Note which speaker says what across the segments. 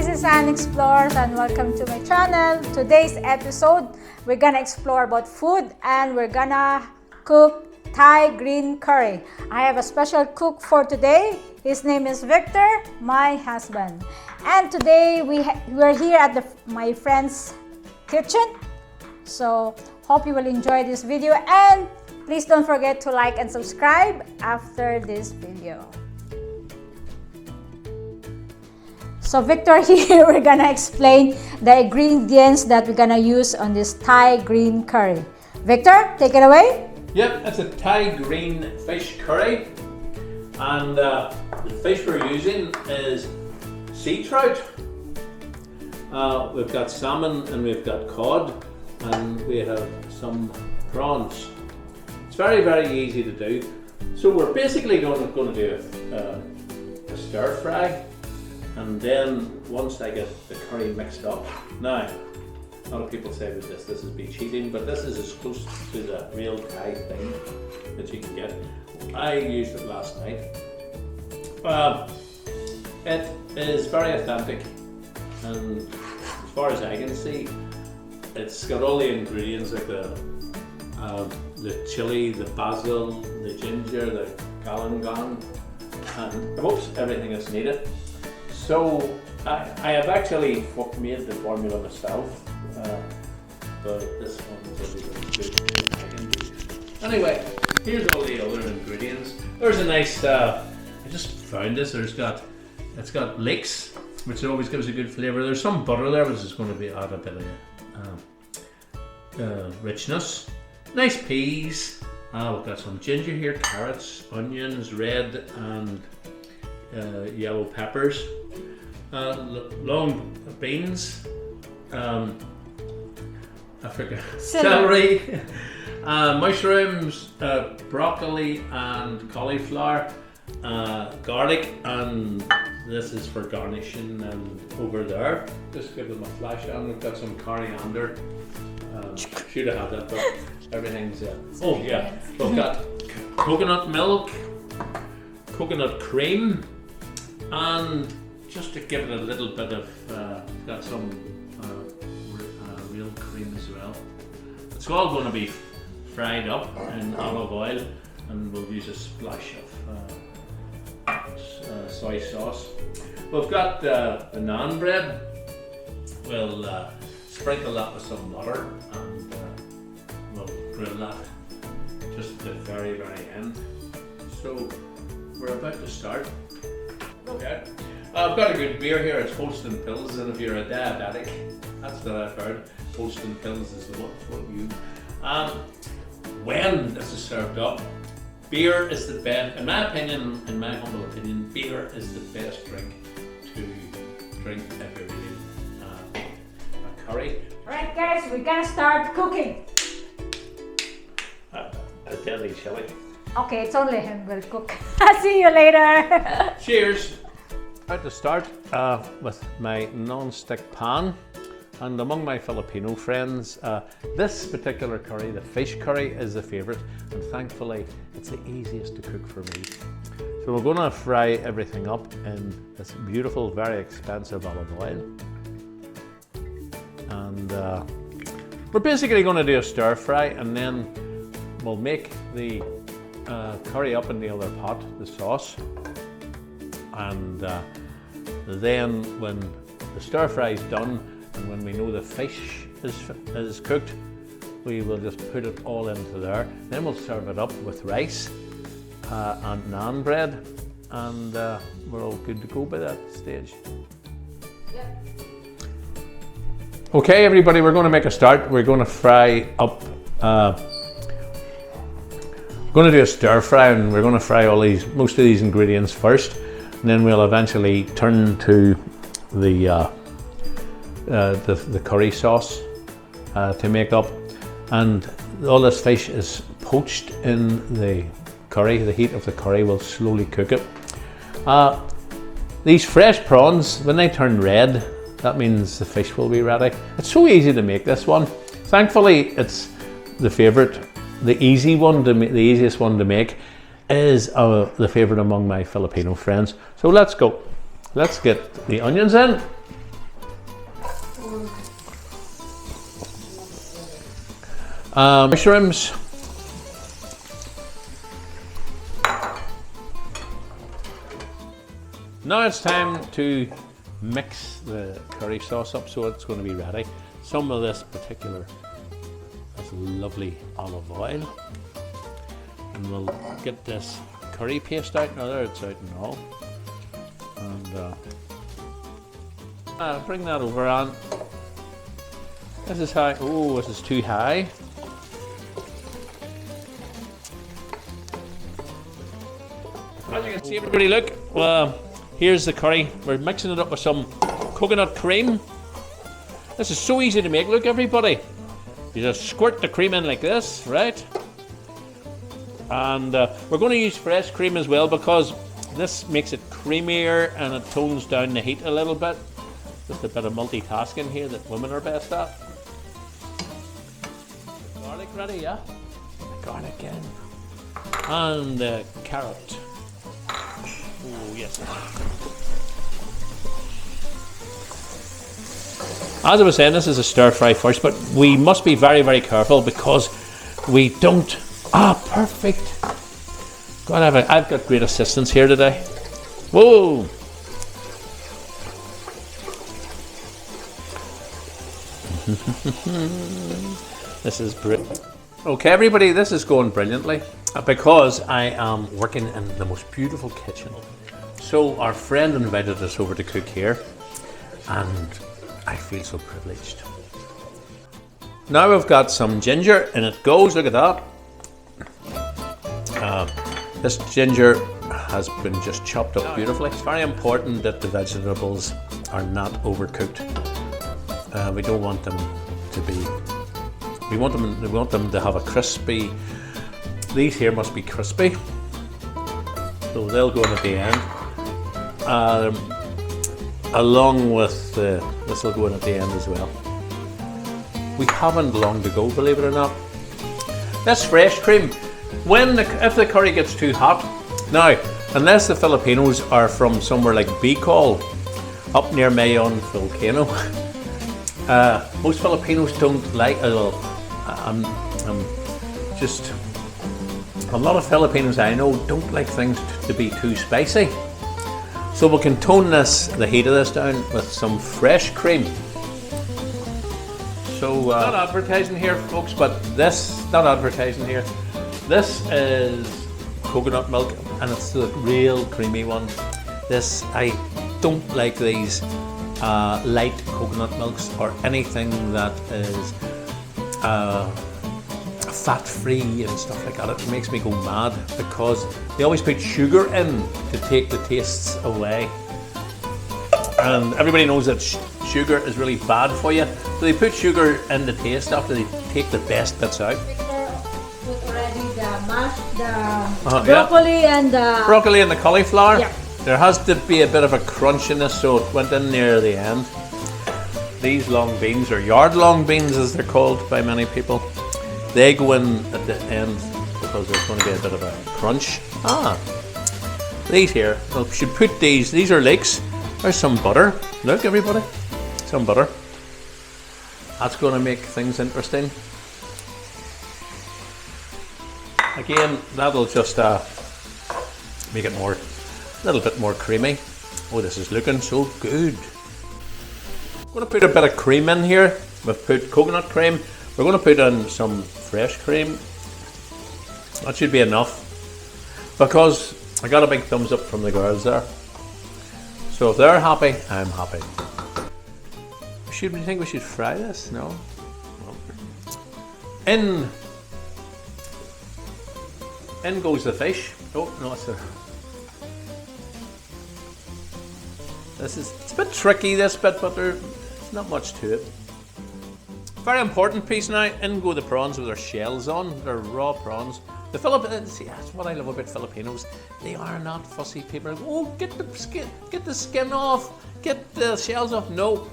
Speaker 1: this is Anne Explores and welcome to my channel. Today's episode, we're gonna explore about food and we're gonna cook Thai green curry. I have a special cook for today. His name is Victor, my husband. And today we're here at my friend's kitchen. So hope you will enjoy this video and please don't forget to like and subscribe after this video. So Victor, here we're gonna explain the ingredients that we're gonna use on this Thai green curry. Victor, take it away.
Speaker 2: Yep, it's a Thai green fish curry, and the fish we're using is sea trout. We've got salmon and we've got cod, and we have some prawns. It's very, very easy to do. So we're basically going to do a stir fry. And then once I get the curry mixed up, now a lot of people say that this is be cheating, but this is as close to the real Thai thing that you can get. I used it last night. It is very authentic, and as far as I can see, it's got all the ingredients like the chili, the basil, the ginger, the galangal, and most everything that's needed. So I have actually made the formula myself, but this one's really good. Anyway, here's all the other ingredients. There's a nice, I just found this, it's got leeks, which always gives a good flavour. There's some butter there, which is going to add a bit of richness. Nice peas. We've got some ginger here, carrots, onions, red and yellow peppers, long beans, celery, mushrooms, broccoli and cauliflower, garlic, and this is for garnishing. And over there, just give them a flash on. We've got some coriander. Should have had that, but everything's oh yeah, we've got coconut milk, coconut cream, and just to give it a little bit of, got some real cream as well. It's all going to be fried up in olive oil, and we'll use a splash of soy sauce. We've got the naan bread. We'll sprinkle that with some butter, and we'll grill that just at the very, very end. So we're about to start. Okay. I've got a good beer here. It's Holsten Pils, and if you're a diabetic, that's what I've heard. Holsten Pils is the one for you. When this is served up, beer is the best, in my opinion, in my humble opinion, beer is the best drink to drink if you're eating a curry.
Speaker 1: Alright guys, we're gonna start cooking.
Speaker 2: A deadly chili.
Speaker 1: Okay, it's only him will cook. I'll see you later.
Speaker 2: Cheers. About to start with my non-stick pan, and among my Filipino friends, this particular curry, the fish curry, is the favourite, and thankfully it's the easiest to cook for me. So we're going to fry everything up in this beautiful, very expensive olive oil, and we're basically going to do a stir fry, and then we'll make the curry up in the other pot, the sauce, and then when the stir fry is done and when we know the fish is cooked, we will just put it all into there. Then we'll serve it up with rice and naan bread, and we're all good to go by that stage. Yep. Okay everybody, we're going to make a start. We're going to fry up, we're going to do a stir fry, and we're going to fry most of these ingredients first. And then we'll eventually turn to the curry sauce to make up. And all this fish is poached in the curry. The heat of the curry will slowly cook it. These fresh prawns, when they turn red, that means the fish will be ready. It's so easy to make this one. Thankfully, it's the favourite, the easiest one to make. Is the favourite among my Filipino friends. So let's go. Let's get the onions in. Mushrooms. Now it's time to mix the curry sauce up so it's going to be ready. Some of this lovely olive oil, and we'll get this curry paste out. Now there it's out and all, and bring that over on. This is high. Oh, this is too high. As you can see, everybody, look. Well, here's the curry. We're mixing it up with some coconut cream. This is so easy to make. Look, everybody. You just squirt the cream in like this, right? And we're going to use fresh cream as well because this makes it creamier and it tones down the heat a little bit. Just a bit of multitasking here that women are best at. Garlic ready, yeah? Garlic in. And the carrot. Oh, yes. As I was saying, this is a stir fry first, but we must be very, very careful because we don't. Perfect. God, I've got great assistance here today. Whoa. This is brilliant. Okay, everybody, this is going brilliantly because I am working in the most beautiful kitchen. So our friend invited us over to cook here, and I feel so privileged. Now we've got some ginger, and it goes. Look at that. This ginger has been just chopped up beautifully. It's very important that the vegetables are not overcooked. We don't want them to be. We want them to have a crispy. These here must be crispy, so they'll go in at the end. Along with this will go in at the end as well. We haven't long to go, believe it or not. That's fresh cream. If the curry gets too hot, now unless the Filipinos are from somewhere like Bicol, up near Mayon volcano, most Filipinos don't like. Just a lot of Filipinos I know don't like things to be too spicy. So we can tone the heat of this down with some fresh cream. So not advertising here, folks, but not advertising here. This is coconut milk, and it's the real creamy one. I don't like these light coconut milks or anything that is fat-free and stuff like that. It makes me go mad because they always put sugar in to take the tastes away, and everybody knows that sugar is really bad for you, so they put sugar in the taste after they take the best bits out.
Speaker 1: Put already the mashed, broccoli and the
Speaker 2: cauliflower.
Speaker 1: Yeah.
Speaker 2: There has to be a bit of a crunchiness, so it went in near the end. These long beans, or yard long beans as they're called by many people, they go in at the end because there's going to be a bit of a crunch. These here, we should put these are leeks. There's some butter. Look, everybody, some butter. That's going to make things interesting. Again, that'll just make it a little bit more creamy. Oh, this is looking so good. I'm going to put a bit of cream in here. We've put coconut cream. We're going to put in some fresh cream. That should be enough because I got a big thumbs up from the girls there. So if they're happy, I'm happy. Should we think we should fry this? No. In goes the fish. Oh no, it's a bit tricky, this bit, but there's not much to it. Very important piece now. In go the prawns with their shells on. They're raw prawns. The Filipinos, see, that's what I love about Filipinos. They are not fussy people. Oh, get the skin off, get the shells off. No,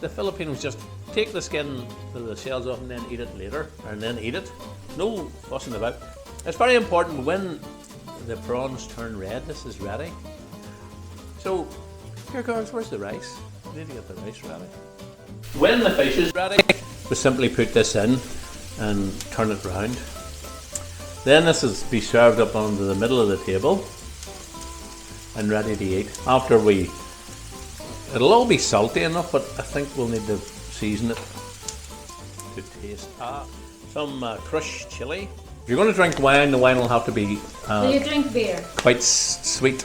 Speaker 2: the Filipinos just take the skin, the shells off, and then eat it later, and then eat it. No fussing about. It's very important when the prawns turn red. This is ready. So, here, girls, where's the rice? We need to get the rice ready. When the fish is ready, we simply put this in. and turn it round. Then this is be served up onto the middle of the table and ready to eat. After it'll all be salty enough, but I think we'll need to season it to taste. Some crushed chili. If you're going to drink wine, the wine will have to be
Speaker 1: Do you drink beer?
Speaker 2: quite sweet.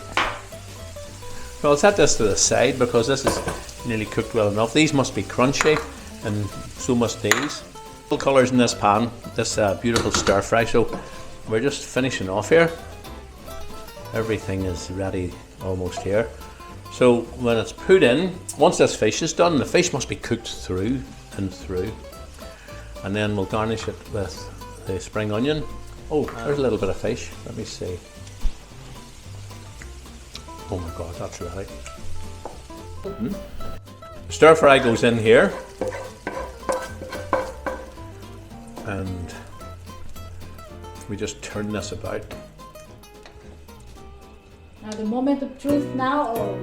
Speaker 2: So I'll set this to the side because this is nearly cooked well enough. These must be crunchy, and so must these. Colours in this pan, this beautiful stir fry. So we're just finishing off here. Everything is ready almost here. So when it's put in, once this fish is done, the fish must be cooked through and through. And then we'll garnish it with the spring onion. Oh, there's a little bit of fish. Let me see. Oh my God, that's ready. Stir fry goes in here. And we just turn this about.
Speaker 1: Now the moment of truth now, or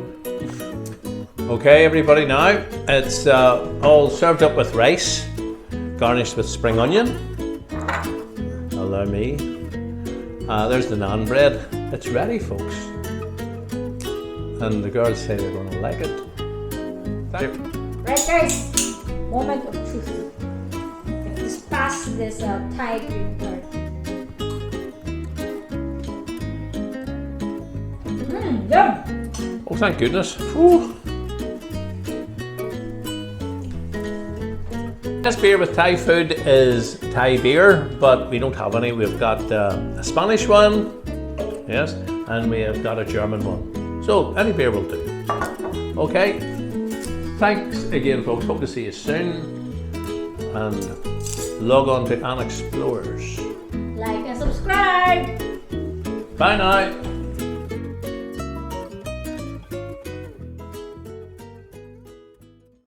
Speaker 2: Okay, everybody, now it's all served up with rice, garnished with spring onion. Allow me. There's the naan bread. It's ready, folks. And the girls say they're going to like it. Thank you.
Speaker 1: right guys, moment of truth. Let's pass this Thai green curry. Yum!
Speaker 2: Oh, thank goodness. Whew. This beer with Thai food is Thai beer, but we don't have any. We've got a Spanish one, yes, and we have got a German one. So any beer will do. Okay. Thanks again, folks. Hope to see you soon. And log on to Ann Explorers.
Speaker 1: Like and subscribe!
Speaker 2: Bye now.